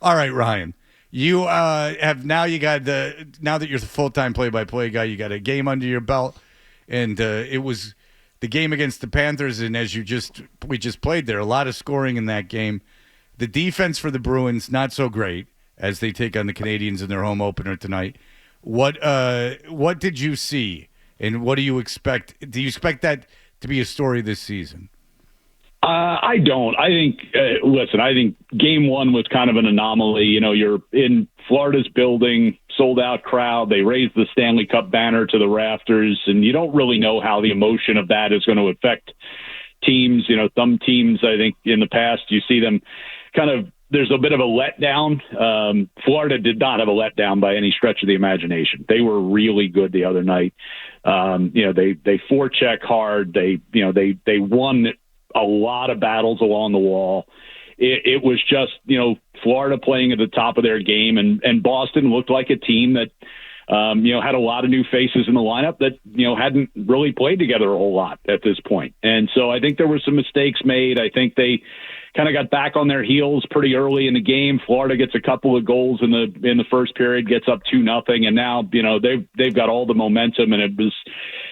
All right, Ryan. You have now. Now that you're the full-time play-by-play guy, you got a game under your belt, and it was the game against the Panthers. And as we just played there, a lot of scoring in that game. The defense for the Bruins not so great as they take on the Canadiens in their home opener tonight. What did you see, and what do you expect? Do you expect that to be a story this season? I don't. I think, listen, I think game one was kind of an anomaly. You're in Florida's building, sold-out crowd. They raised the Stanley Cup banner to the rafters, and you don't really know how the emotion of that is going to affect teams. Some teams, I think, in the past, you see them kind of, there's a bit of a letdown. Florida did not have a letdown by any stretch of the imagination. They were really good the other night. They forecheck hard. They won a lot of battles along the wall. It was just, Florida playing at the top of their game, and Boston looked like a team that, had a lot of new faces in the lineup that, hadn't really played together a whole lot at this point. And so I think there were some mistakes made. I think they kind of got back on their heels pretty early in the game. Florida gets a couple of goals in the first period, gets up 2-0, and now, they've got all the momentum, and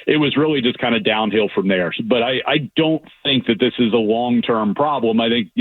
it was really just kind of downhill from there. But I don't think that this is a long-term problem. I think,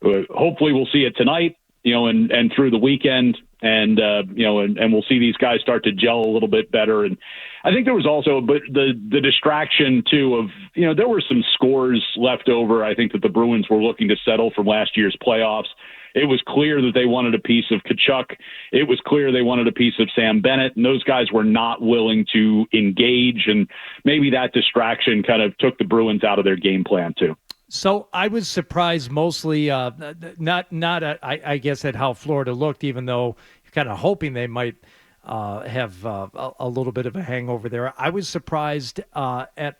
hopefully we'll see it tonight, and through the weekend, and we'll see these guys start to gel a little bit better. And I think there was also the distraction too of, there were some scores left over. I think that the Bruins were looking to settle from last year's playoffs. It was clear that they wanted a piece of Tkachuk. It was clear they wanted a piece of Sam Bennett, and those guys were not willing to engage. And maybe that distraction kind of took the Bruins out of their game plan too. So I was surprised mostly, I guess, at how Florida looked, even though you're kind of hoping they might have a little bit of a hangover there. I was surprised at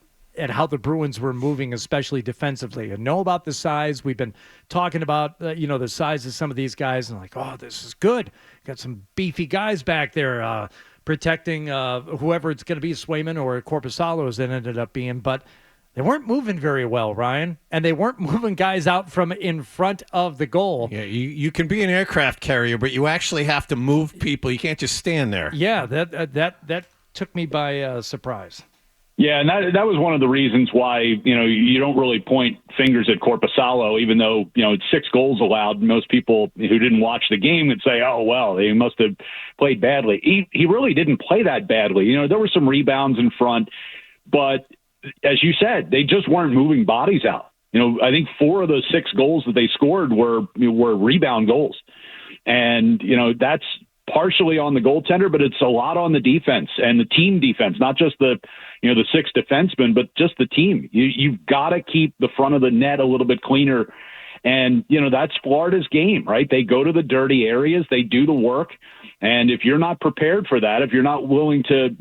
how the Bruins were moving, especially defensively. I know about the size. We've been talking about, the size of some of these guys, and like, oh, this is good. Got some beefy guys back there protecting whoever it's going to be, Swayman or Korpisalo, as it ended up being. But they weren't moving very well, Ryan, and they weren't moving guys out from in front of the goal. Yeah, you can be an aircraft carrier, but you actually have to move people. You can't just stand there. Yeah, that took me by surprise. Yeah, and that was one of the reasons why, you don't really point fingers at Korpisalo, even though, it's 6 goals allowed. Most people who didn't watch the game would say, oh, well, they must have played badly. He really didn't play that badly. There were some rebounds in front, but as you said, they just weren't moving bodies out. I think 4 of those 6 goals that they scored were rebound goals. And, that's partially on the goaltender, but it's a lot on the defense and the team defense, not just the 6 defensemen, but just the team. You've got to keep the front of the net a little bit cleaner. And, that's Florida's game, right? They go to the dirty areas, they do the work. And if you're not prepared for that, if you're not willing to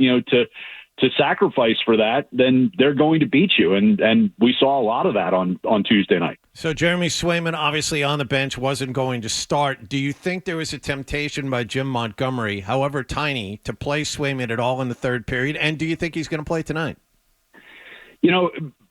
sacrifice for that, then they're going to beat you. And we saw a lot of that on Tuesday night. So Jeremy Swayman, obviously on the bench, wasn't going to start. Do you think there was a temptation by Jim Montgomery, however tiny, to play Swayman at all in the third period? And do you think he's going to play tonight?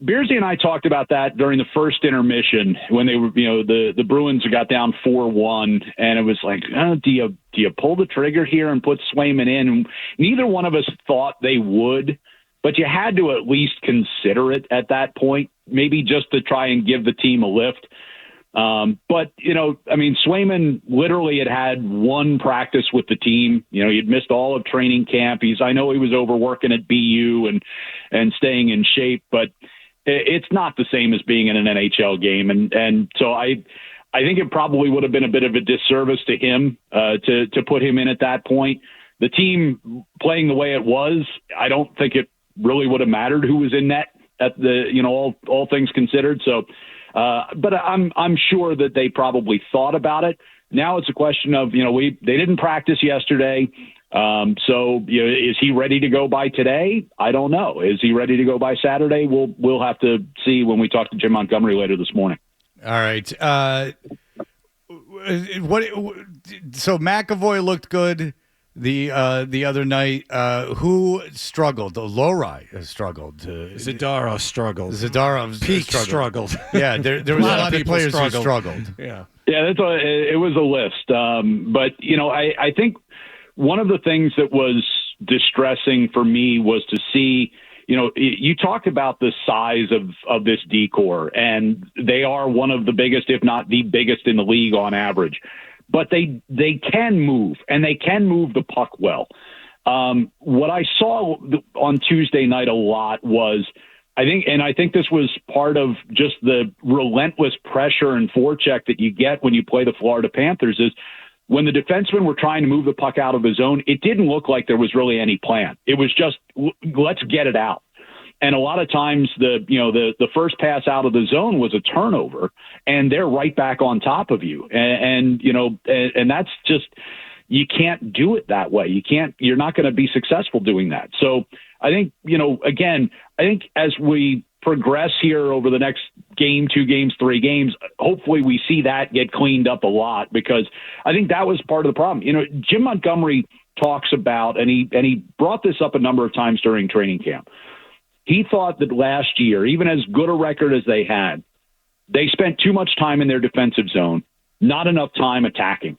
Beersy and I talked about that during the first intermission when they were, the Bruins got down 4-1, and it was like, do you pull the trigger here and put Swayman in? And neither one of us thought they would, but you had to at least consider it at that point, maybe just to try and give the team a lift. But Swayman literally had one practice with the team. He'd missed all of training camp. I know he was overworking at BU and staying in shape, but it's not the same as being in an NHL game. And so I think it probably would have been a bit of a disservice to him to put him in at that point. The team playing the way it was, I don't think it really would have mattered who was in net at all things considered. So, but I'm sure that they probably thought about it. Now it's a question of, they didn't practice yesterday. So is he ready to go by today? I don't know. Is he ready to go by Saturday? We'll have to see when we talk to Jim Montgomery later this morning. All right. So McAvoy looked good the other night. Who struggled? Lohrei struggled. Zadorov struggled. Zadorov struggled. Yeah, there was a lot of players who struggled. Yeah. Yeah, it was a list. But, I think one of the things that was distressing for me was to see, you talk about the size of this D-corps, and they are one of the biggest, if not the biggest in the league on average. But they can move, and they can move the puck well. What I saw on Tuesday night a lot was, I think this was part of just the relentless pressure and forecheck that you get when you play the Florida Panthers, is when the defensemen were trying to move the puck out of the zone, it didn't look like there was really any plan. It was just, let's get it out. And a lot of times the first pass out of the zone was a turnover, and they're right back on top of you. And that's just, you can't do it that way. You're not going to be successful doing that. So I think, again, I think as we progress here over the next game, 2 games, 3 games, hopefully we see that get cleaned up a lot, because I think that was part of the problem. Jim Montgomery talks about, and he brought this up a number of times during training camp. He thought that last year, even as good a record as they had, they spent too much time in their defensive zone, not enough time attacking.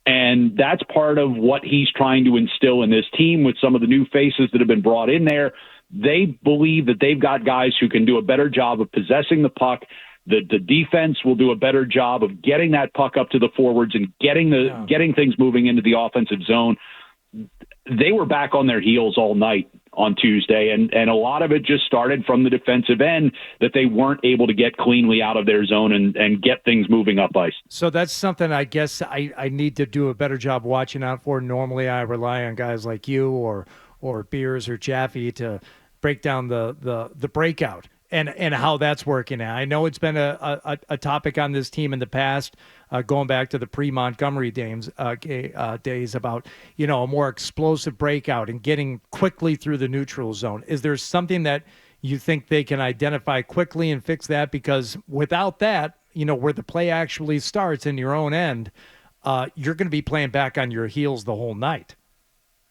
And that's part of what he's trying to instill in this team with some of the new faces that have been brought in there. They believe that they've got guys who can do a better job of possessing the puck. The defense will do a better job of getting that puck up to the forwards and getting things moving into the offensive zone. They were back on their heels all night on Tuesday, and a lot of it just started from the defensive end, that they weren't able to get cleanly out of their zone and get things moving up ice. So that's something I guess I need to do a better job watching out for. Normally I rely on guys like you or Beers or Jaffe to break down the breakout and how that's working out. I know it's been a topic on this team in the past, going back to the pre-Montgomery days about, a more explosive breakout and getting quickly through the neutral zone. Is there something that you think they can identify quickly and fix that? Because without that, where the play actually starts in your own end, you're going to be playing back on your heels the whole night.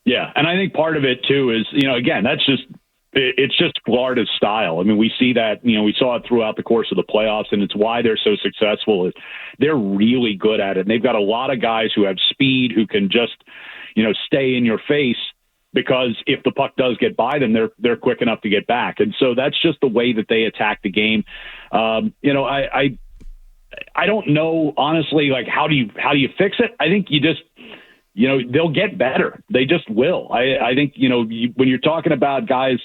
Yeah, and I think part of it too is, again, it's just Florida's style. I mean, we see that, we saw it throughout the course of the playoffs, and it's why they're so successful. They're really good at it. And they've got a lot of guys who have speed, who can just, stay in your face, because if the puck does get by them, they're quick enough to get back. And so that's just the way that they attack the game. I don't know, honestly, like, how do you fix it? I think you just, they'll get better. They just will. I think, when you're talking about guys,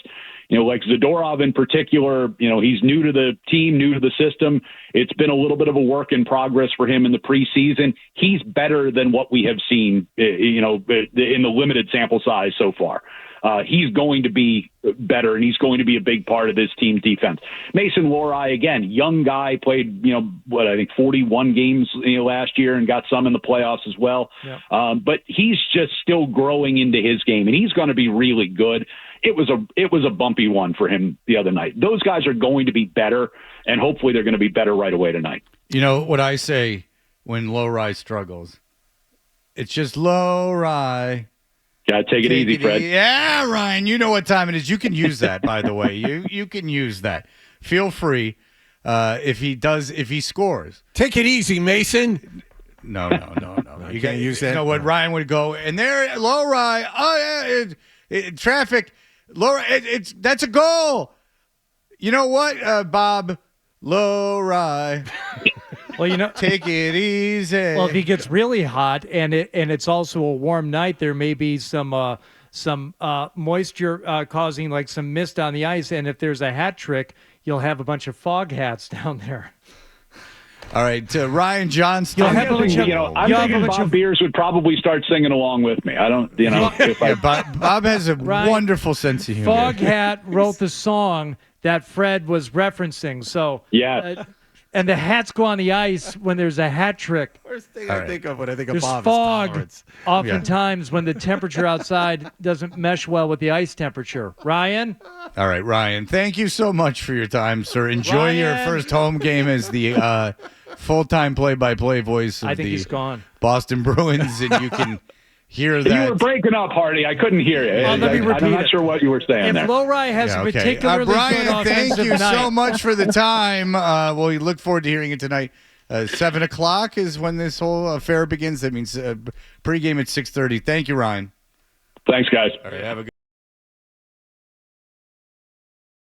like Zadorov in particular, he's new to the team, new to the system. It's been a little bit of a work in progress for him in the preseason. He's better than what we have seen, in the limited sample size so far. He's going to be better, and he's going to be a big part of this team's defense. Mason Lohrei, again, young guy, played, 41 games last year and got some in the playoffs as well. Yep. But he's just still growing into his game, and he's going to be really good. It was a bumpy one for him the other night. Those guys are going to be better, and hopefully they're going to be better right away tonight. You know what I say when Lohrei struggles? It's just Lohrei. Gotta take it easy, Fred. Yeah, Ryan, you know what time it is. You can use that, by the way. You can use that. Feel free if he scores. Take it easy, Mason. No. You can't use that. You know what Ryan would go, and there, Lohrei. Oh yeah, traffic. Lohrei, that's a goal. You know what, Bob? Lohrei. Well, take it easy. Well, if he gets really hot and it's also a warm night, there may be some moisture causing like some mist on the ice. And if there's a hat trick, you'll have a bunch of fog hats down there. All right, Ryan Johnston. I'm thinking Bob Beers would probably start singing along with me. I don't, Bob has a wonderful sense of humor. Foghat wrote the song that Fred was referencing. So yeah. And the hats go on the ice when there's a hat trick. First thing I think of when I think of there's Bob's fog tolerance. oftentimes when the temperature outside doesn't mesh well with the ice temperature. Ryan? All right, Ryan. Thank you so much for your time, sir. Enjoy your first home game as the full-time play-by-play voice of he's gone. Boston Bruins, and you can hear that. You were breaking up, Hardy. I couldn't hear you. Let me repeat I'm not sure what you were saying if there. If Lohrei has a particularly Brian, good offensive thank you night. so much for the time. We look forward to hearing it tonight 7 o'clock is when this whole affair begins. That means pregame at 6:30. Thank you, Ryan. Thanks, guys. All right, have a good